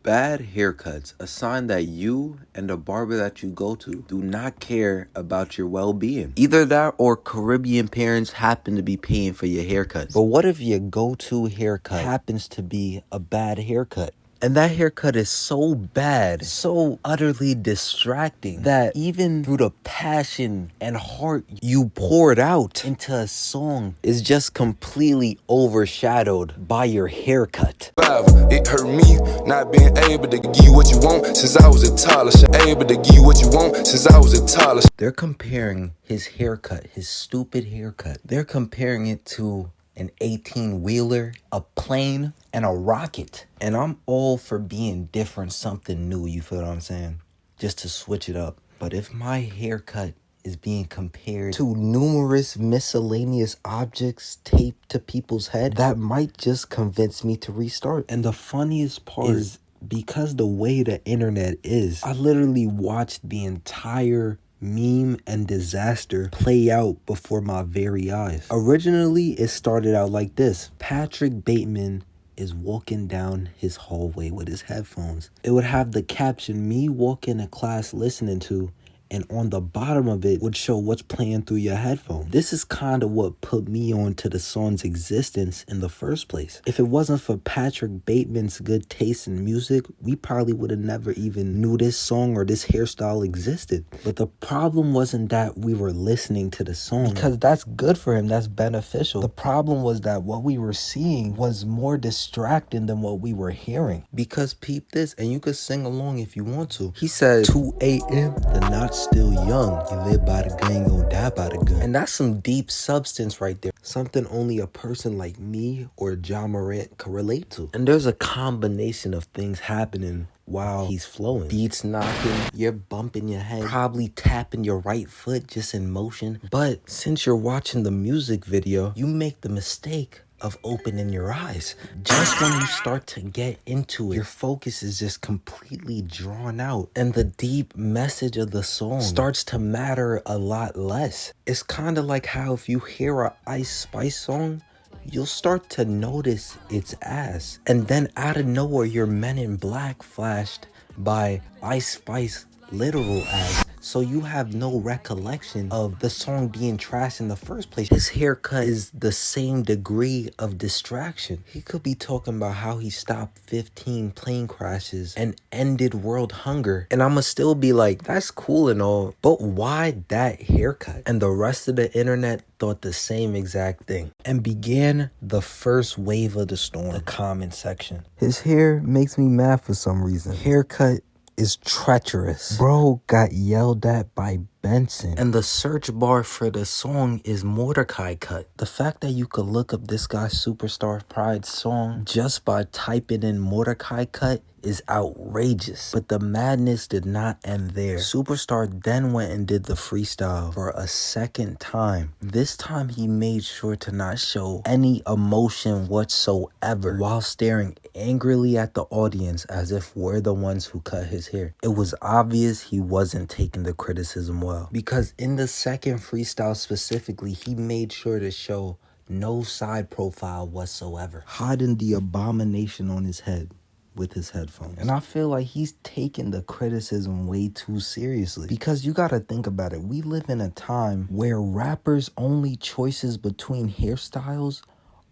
Bad haircuts, a sign that you and the barber that you go to do not care about your well-being. Either that or Caribbean parents happen to be paying for your haircuts. But what if your go-to haircut happens to be a bad haircut? And that haircut is so bad, so utterly distracting, that even through the passion and heart you poured out into a song is just completely overshadowed by your haircut. It hurt me not being able to give you what you want since I was a toddler. Able to give you what you want since I was a toddler. They're comparing his haircut, his stupid haircut. They're comparing it to an 18-wheeler, a plane, and a rocket. And I'm all for being different, something new, you feel what I'm saying? Just to switch it up. But if my haircut is being compared to numerous miscellaneous objects taped to people's head, that might just convince me to restart. And the funniest part is, because the way the internet is, I literally watched the entire meme and disaster play out before my very eyes. Originally, it started out like this. Patrick Bateman is walking down his hallway with his headphones. It would have the caption, "Me walking to class listening to," and on the bottom of it would show what's playing through your headphone. This is kind of what put me on to the song's existence in the first place. If it wasn't for Patrick Bateman's good taste in music, we probably would have never even knew this song or this hairstyle existed. But the problem wasn't that we were listening to the song, because that's good for him, that's beneficial. The problem was that what we were seeing was more distracting than what we were hearing. Because peep this, and you could sing along if you want to. He said, 2 a.m., the not still young. You live by the gun, you gon' die by the gun. And that's some deep substance right there. Something only a person like me or Ja Morant could relate to. And there's a combination of things happening while he's flowing. Beats knocking, you're bumping your head, probably tapping your right foot just in motion. But since you're watching the music video, you make the mistake of opening your eyes. Just when you start to get into it, your focus is just completely drawn out, and the deep message of the song starts to matter a lot less. It's kind of like how if you hear a Ice Spice song, you'll start to notice its ass, and then out of nowhere your Men in Black flashed by Ice Spice literal ass, so you have no recollection of the song being trash in the first place. His haircut is the same degree of distraction. He could be talking about how he stopped 15 plane crashes and ended world hunger, and I'ma still be like, that's cool and all, but why that haircut? And the rest of the internet thought the same exact thing, and began the first wave of the storm, the comment section. His hair makes me mad for some reason. Haircut is treacherous. Bro got yelled at by Benson. And the search bar for the song is Mordecai Cut. The fact that you could look up this guy's Superstar Pride song just by typing in Mordecai Cut is outrageous. But the madness did not end there. Superstar then went and did the freestyle for a second time. This time he made sure to not show any emotion whatsoever while staring angrily at the audience as if we're the ones who cut his hair. It was obvious he wasn't taking the criticism well, because in the second freestyle specifically, he made sure to show no side profile whatsoever, hiding the abomination on his head with his headphones. And I feel like he's taking the criticism way too seriously, because you gotta think about it. We live in a time where rappers' only choices between hairstyles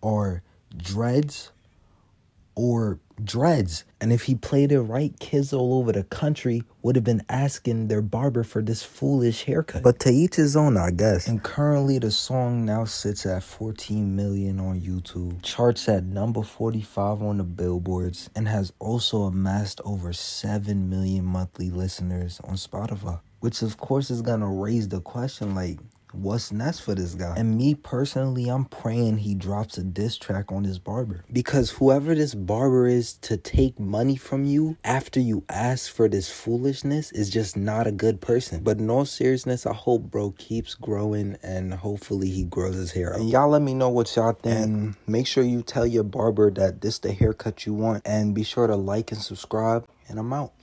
are dreads or dreads. And if he played it right, kids all over the country would have been asking their barber for this foolish haircut. But to each his own, I guess. And currently the song now sits at 14 million on YouTube, charts at number 45 on the billboards, and has also amassed over 7 million monthly listeners on Spotify. Which of course is gonna raise the question, like, what's next for this guy? And me personally, I'm praying he drops a diss track on his barber, because whoever this barber is to take money from you after you ask for this foolishness is just not a good person. But in all seriousness, I hope bro keeps growing, and hopefully he grows his hair out. And y'all let me know what y'all think, and make sure you tell your barber that this the haircut you want, and be sure to like and subscribe, and I'm out.